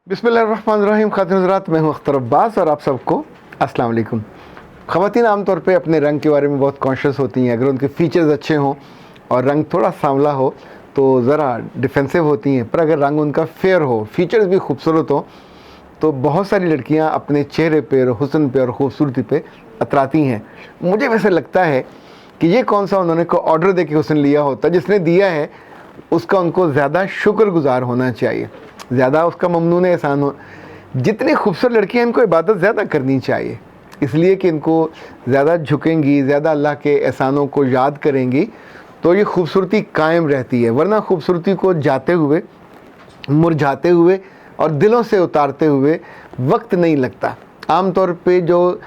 बिस्मिल्लाहिर्रहमानिर्रहीम। ख़ातिन हज़रात, मैं हूँ अख्तर अब्बास और आप सबको अस्सलाम वालेकुम। ख़वातीन आमतौर पे अपने रंग के बारे में बहुत कॉन्शियस होती हैं। अगर उनके फ़ीचर्स अच्छे हों और रंग थोड़ा सांवला हो तो ज़रा डिफेंसिव होती हैं, पर अगर रंग उनका फेयर हो, फ़ीचर्स भी खूबसूरत हो, तो बहुत सारी लड़कियाँ अपने चेहरे पर, हुस्न पे और ख़ूबसूरती पे अतराती हैं। मुझे वैसे लगता है कि ये कौन सा उन्होंने को ऑर्डर दे के हुस्न लिया होता, जिसने दिया है उसका उनको ज़्यादा शुक्रगुज़ार होना चाहिए, ज़्यादा उसका ममनून एहसान हो। जितनी खूबसूरत लड़कियाँ, इनको इबादत ज़्यादा करनी चाहिए, इसलिए कि इनको ज़्यादा झुकेंगी, ज़्यादा अल्लाह के एहसानों को याद करेंगी तो ये खूबसूरती कायम रहती है। वरना खूबसूरती को जाते हुए, मुरझाते हुए और दिलों से उतारते हुए वक्त नहीं लगता। आम तौर पे जो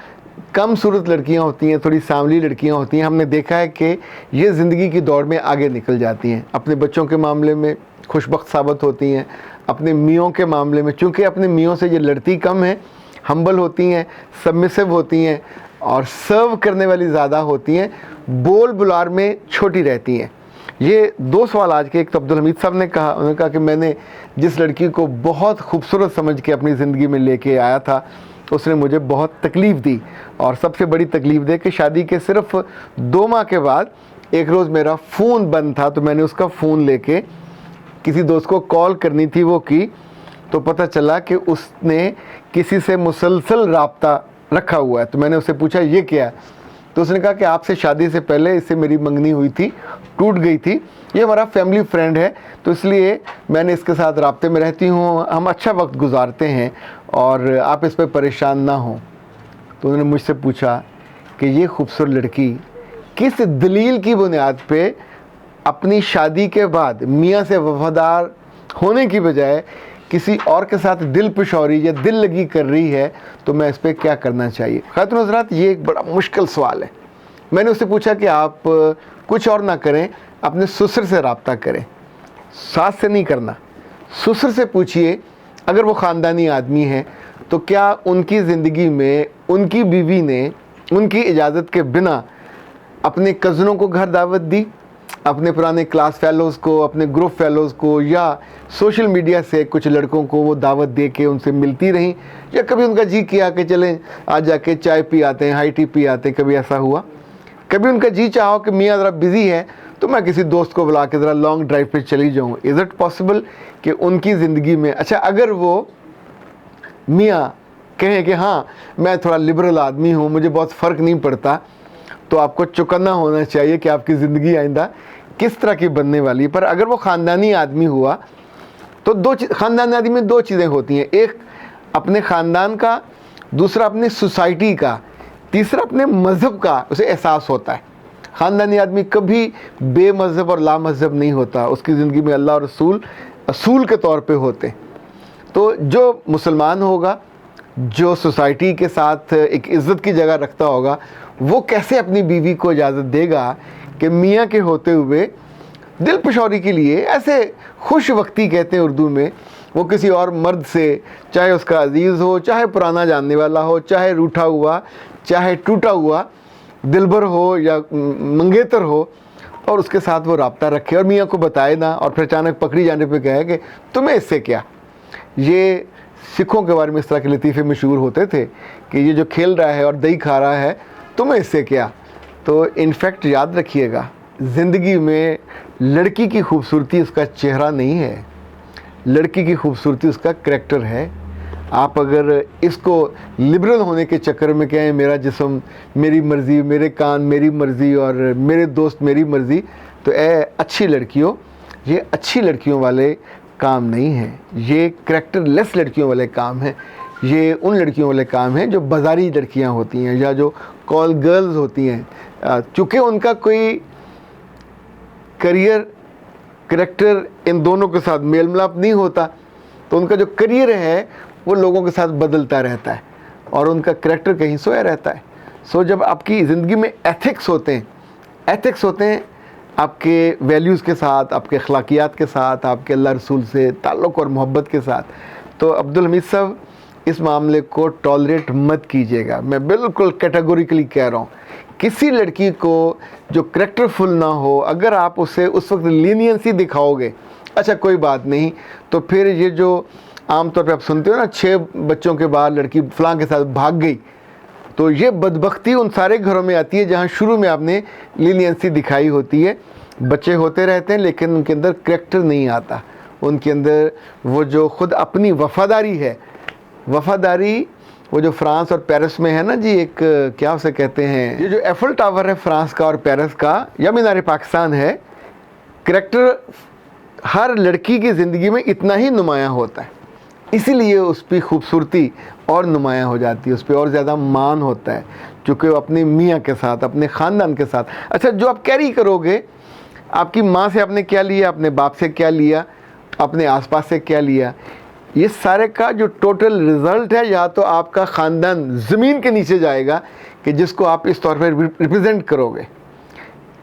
कम सूरत लड़कियां होती हैं, थोड़ी सांवली लड़कियां होती हैं, हमने देखा है कि ये ज़िंदगी की दौड़ में आगे निकल जाती हैं। अपने बच्चों के मामले में खुशबख्त साबित होती हैं, अपने मियों के मामले में, चूँकि अपने मियों से ये लड़ती कम हैं, हम्बल होती हैं, सबमिसिव होती हैं और सर्व करने वाली ज़्यादा होती हैं, बोल बुलार में छोटी रहती हैं। ये दो सवाल आज के, एक तो अब्दुल हमीद साहब ने कहा, उन्होंने कहा कि मैंने जिस लड़की को बहुत खूबसूरत समझ के अपनी ज़िंदगी में लेके आया था, उसने मुझे बहुत तकलीफ़ दी, और सबसे बड़ी तकलीफ़ दे कि शादी के सिर्फ 2 माह के बाद एक रोज़ मेरा फ़ोन बंद था, तो मैंने उसका फ़ोन लेके किसी दोस्त को कॉल करनी थी, वो की, तो पता चला कि उसने किसी से मुसलसल राब्ता रखा हुआ है। तो मैंने उससे पूछा ये क्या है, तो उसने कहा कि आपसे शादी से पहले इससे मेरी मंगनी हुई थी, टूट गई थी, ये हमारा फैमिली फ्रेंड है, तो इसलिए मैंने इसके साथ राब्ते में रहती हूँ, हम अच्छा वक्त गुजारते हैं और आप इस पर परेशान ना हों। तो उन्होंने मुझसे पूछा कि ये खूबसूरत लड़की किस दलील की बुनियाद पे अपनी शादी के बाद मियाँ से वफादार होने की बजाय किसी और के साथ दिल पिशौरी या दिल लगी कर रही है, तो मैं इस पर क्या करना चाहिए। ख़ातिन हज़रात, ये एक बड़ा मुश्किल सवाल है। मैंने उससे पूछा कि आप कुछ और ना करें, अपने ससुर से रब्ता करें, सास से नहीं करना, ससुर से पूछिए। अगर वो ख़ानदानी आदमी है तो क्या उनकी ज़िंदगी में उनकी बीवी ने उनकी इजाज़त के बिना अपने कज़नों को घर दावत दी, अपने पुराने क्लास फेलोज़ को, अपने ग्रुप फेलोज़ को, या सोशल मीडिया से कुछ लड़कों को वो दावत दे के उनसे मिलती रहीं, या कभी उनका जी किया कि चलें आज जाके चाय पी आते हैं, हाई टी पी आते हैं, कभी ऐसा हुआ? कभी उनका जी चाहो कि मियाँ ज़रा बिज़ी है तो मैं किसी दोस्त को बुला के ज़रा लॉन्ग ड्राइव पे चली जाऊँ? इज़ इट पॉसिबल कि उनकी ज़िंदगी में, अच्छा अगर वो मियाँ कहें कि हाँ मैं थोड़ा लिबरल आदमी हूँ, मुझे बहुत फ़र्क नहीं पड़ता, तो आपको चौकन्ना होना चाहिए कि आपकी ज़िंदगी आइंदा किस तरह की बनने वाली है। पर अगर वो ख़ानदानी आदमी हुआ तो ख़ानदानी आदमी में 2 चीज़ें होती हैं, एक अपने ख़ानदान का, दूसरा अपनी सोसाइटी का, तीसरा अपने मज़हब का उसे एहसास होता है। ख़ानदानी आदमी कभी बेमज़हब और लामज़हब नहीं होता, उसकी ज़िंदगी में अल्लाह और रसूल असूल के तौर पे होते। तो जो मुसलमान होगा, जो सोसाइटी के साथ एक इज़्ज़त की जगह रखता होगा, वो कैसे अपनी बीवी को इजाज़त देगा कि मियाँ के होते हुए दिल पिशौरी के लिए, ऐसे खुश वक्ती कहते हैं उर्दू में, वो किसी और मर्द से, चाहे उसका अजीज़ हो, चाहे पुराना जानने वाला हो, चाहे रूठा हुआ, चाहे टूटा हुआ दिलबर हो या मंगेतर हो, और उसके साथ वो राब्ता रखे और मियाँ को बताए ना, और फिर अचानक पकड़ी जाने पे कहे कि तुम्हें इससे क्या। ये सिखों के बारे में इस तरह के लतीफ़े मशहूर होते थे कि ये जो खेल रहा है और दही खा रहा है, तुम्हें इससे क्या। तो इनफैक्ट याद रखिएगा, ज़िंदगी में लड़की की खूबसूरती उसका चेहरा नहीं है, लड़की की खूबसूरती उसका करैक्टर है। आप अगर इसको लिबरल होने के चक्कर में कहें मेरा जिस्म मेरी मर्ज़ी, मेरे कान मेरी मर्ज़ी और मेरे दोस्त मेरी मर्ज़ी, तो अच्छी लड़कियों, ये अच्छी लड़कियों वाले काम नहीं हैं, ये करैक्टर लेस लड़कियों वाले काम हैं। ये उन लड़कियों वाले काम हैं जो बाज़ारी लड़कियां होती हैं या जो कॉल गर्ल्स होती हैं। चूँकि उनका कोई करियर करैक्टर इन दोनों के साथ मेल मिलाप नहीं होता, तो उनका जो करियर है वो लोगों के साथ बदलता रहता है और उनका करैक्टर कहीं सोया रहता है। सो जब आपकी ज़िंदगी में एथिक्स होते हैं आपके वैल्यूज़ के साथ, आपके अखलाकियात के साथ, आपके अल्लाह रसूल से ताल्लुक़ और मोहब्बत के साथ, तो अब्दुल हमीद साहब इस मामले को टॉलरेट मत कीजिएगा। मैं बिल्कुल कैटेगोरिकली कह रहा हूँ, किसी लड़की को जो करैक्टरफुल ना हो, अगर आप उसे उस वक्त लीनियंसी दिखाओगे, अच्छा कोई बात नहीं, तो फिर ये जो عام طور پہ آپ سنتے ہو نا 6 بچوں کے بعد لڑکی فلاں کے ساتھ بھاگ گئی، تو یہ بدبختی ان سارے گھروں میں آتی ہے جہاں شروع میں آپ نے لینینسی دکھائی ہوتی ہے. بچے ہوتے رہتے ہیں لیکن ان کے اندر کریکٹر نہیں آتا، ان کے اندر وہ جو خود اپنی وفاداری ہے، وفاداری وہ جو فرانس اور پیرس میں ہے نا جی، ایک کیا اسے کہتے ہیں، یہ جو ایفل ٹاور ہے فرانس کا اور پیرس کا، یا مینار پاکستان ہے، کریکٹر ہر لڑکی کی زندگی میں اتنا ہی نمایاں ہوتا ہے، اسی لیے اس پہ خوبصورتی اور نمایاں ہو جاتی ہے، اس پہ اور زیادہ مان ہوتا ہے، چونکہ وہ اپنے میاں کے ساتھ، اپنے خاندان کے ساتھ. اچھا، جو آپ کیری کرو گے، آپ کی ماں سے آپ نے کیا لیا، اپنے باپ سے کیا لیا، اپنے آس پاس سے کیا لیا، یہ سارے کا جو ٹوٹل رزلٹ ہے، یا تو آپ کا خاندان زمین کے نیچے جائے گا کہ جس کو آپ اس طور پہ ریپرزینٹ کرو گے.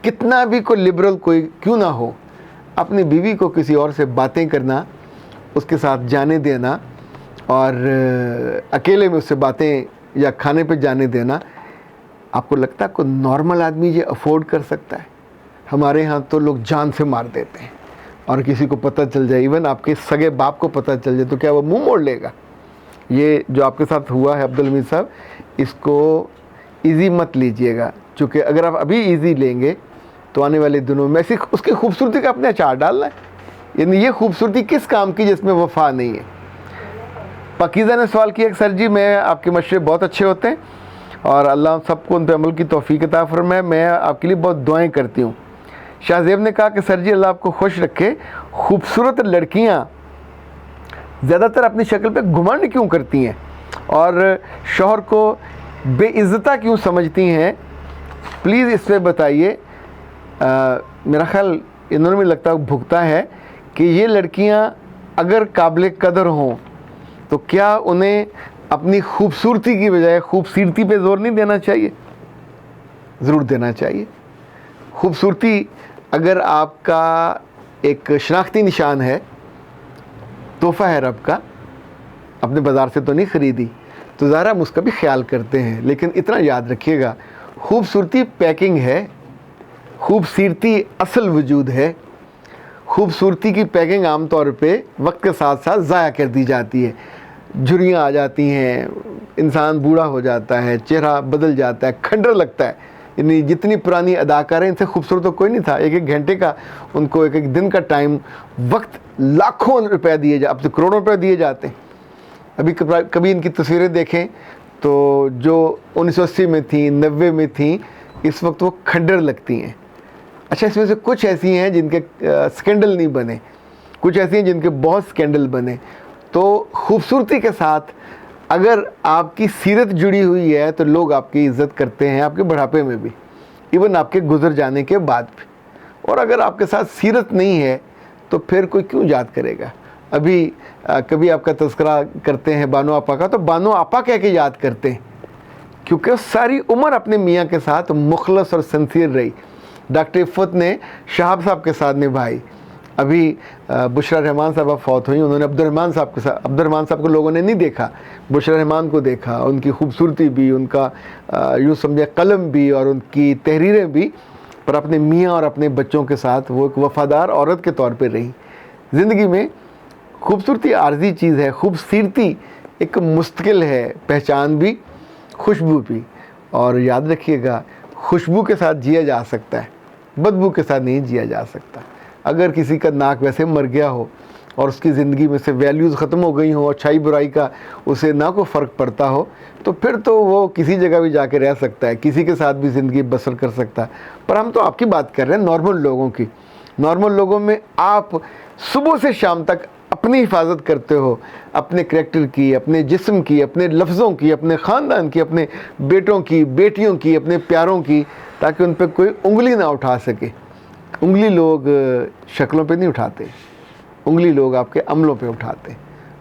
کتنا بھی کوئی لبرل کوئی کیوں نہ ہو، اپنی بیوی کو کسی اور سے باتیں کرنا، اس کے ساتھ جانے دینا اور اکیلے میں اس سے باتیں یا کھانے پہ جانے دینا، آپ کو لگتا ہے کوئی نارمل آدمی یہ افورڈ کر سکتا ہے؟ ہمارے ہاں تو لوگ جان سے مار دیتے ہیں، اور کسی کو پتہ چل جائے، ایون آپ کے سگے باپ کو پتہ چل جائے تو کیا وہ منہ موڑ لے گا؟ یہ جو آپ کے ساتھ ہوا ہے عبدالحمید صاحب، اس کو ایزی مت لیجئے گا، چونکہ اگر آپ ابھی ایزی لیں گے تو آنے والے دنوں میں اس کی خوبصورتی کا اپنے اچار ڈالنا ہے. یعنی یہ خوبصورتی کس کام کی جس میں وفا نہیں ہے؟ پاکیزہ نے سوال کیا کہ سر جی میں آپ کے مشورے بہت اچھے ہوتے ہیں اور اللہ سب کو ان پہ عمل کی توفیق عطا فرمائے، میں آپ کے لیے بہت دعائیں کرتی ہوں. شاہ زیب نے کہا کہ سر جی اللہ آپ کو خوش رکھے، خوبصورت لڑکیاں زیادہ تر اپنی شکل پہ گھمنڈ کیوں کرتی ہیں اور شوہر کو بے عزتہ کیوں سمجھتی ہیں؟ پلیز اس پہ بتائیے. میرا خیال انہوں نے لگتا ہے بھگتا ہے کہ یہ لڑکیاں اگر قابل قدر ہوں تو کیا انہیں اپنی خوبصورتی کی بجائے خوبصورتی پہ زور نہیں دینا چاہیے؟ ضرور دینا چاہیے. خوبصورتی اگر آپ کا ایک شناختی نشان ہے، تحفہ ہے رب کا، اپنے بازار سے تو نہیں خریدی، تو ظاہر ہم اس کا بھی خیال کرتے ہیں، لیکن اتنا یاد رکھیے گا خوبصورتی پیکنگ ہے، خوبصورتی اصل وجود ہے. خوبصورتی کی پیکنگ عام طور پہ وقت کے ساتھ ساتھ ضائع کر دی جاتی ہے، جھریاں آ جاتی ہیں، انسان بوڑھا ہو جاتا ہے، چہرہ بدل جاتا ہے، کھنڈر لگتا ہے. یعنی جتنی پرانی اداکار ہیں ان سے خوبصورت تو کوئی نہیں تھا. ایک گھنٹے کا ان کو ایک دن کا ٹائم، وقت لاکھوں روپے دیے اب تو کروڑوں روپے دیے جاتے ہیں. ابھی کبھی ان کی تصویریں دیکھیں تو جو 1980 میں تھیں، 90 میں تھیں، اس وقت وہ کھنڈر لگتی ہیں. اچھا، اس میں سے کچھ ایسی ہیں جن کے سکینڈل نہیں بنے، کچھ ایسی ہیں جن کے بہت سکینڈل بنے. تو خوبصورتی کے ساتھ اگر آپ کی سیرت جڑی ہوئی ہے تو لوگ آپ کی عزت کرتے ہیں، آپ کے بڑھاپے میں بھی، ایون آپ کے گزر جانے کے بعد بھی. اور اگر آپ کے ساتھ سیرت نہیں ہے تو پھر کوئی کیوں یاد کرے گا؟ ابھی کبھی آپ کا تذکرہ کرتے ہیں بانو آپا کا، تو بانو آپا کہہ کے یاد کرتے ہیں، کیونکہ ساری عمر اپنے میاں کے ساتھ مخلص اور سنسیئر رہی. ڈاکٹر عفت نے شہاب صاحب کے ساتھ نبھائی. ابھی بشریٰ رحمان صاحبہ فوت ہوئی، انہوں نے عبدالرحمان صاحب کو لوگوں نے نہیں دیکھا، بشریٰ رحمان کو دیکھا. ان کی خوبصورتی بھی، ان کا یوں سمجھے قلم بھی اور ان کی تحریریں بھی، پر اپنے میاں اور اپنے بچوں کے ساتھ وہ ایک وفادار عورت کے طور پہ رہی. زندگی میں خوبصورتی عارضی چیز ہے، خوبصورتی ایک مستقل ہے، پہچان بھی، خوشبو بھی. اور یاد رکھیے گا خوشبو کے ساتھ جیا جا سکتا ہے، بدبو کے ساتھ نہیں جیا جا سکتا. اگر کسی کا ناک ویسے مر گیا ہو اور اس کی زندگی میں سے ویلیوز ختم ہو گئی ہوں، اچھائی برائی کا اسے نہ کوئی فرق پڑتا ہو، تو پھر تو وہ کسی جگہ بھی جا کے رہ سکتا ہے، کسی کے ساتھ بھی زندگی بسر کر سکتا ہے. پر ہم تو آپ کی بات کر رہے ہیں نارمل لوگوں کی. نارمل لوگوں میں آپ صبح سے شام تک اپنی حفاظت کرتے ہو، اپنے کریکٹر کی، اپنے جسم کی، اپنے لفظوں کی، اپنے خاندان کی، اپنے بیٹوں کی، بیٹیوں کی، اپنے پیاروں کی، تاکہ ان پہ کوئی انگلی نہ اٹھا سکے. انگلی لوگ شکلوں پہ نہیں اٹھاتے، انگلی لوگ آپ کے عملوں پہ اٹھاتے.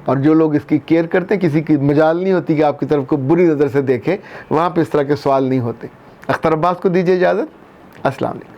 اور جو لوگ اس کی کیئر کرتے ہیں، کسی کی مجال نہیں ہوتی کہ آپ کی طرف کو بری نظر سے دیکھے، وہاں پہ اس طرح کے سوال نہیں ہوتے. اختر عباس کو دیجیے اجازت. السلام علیکم.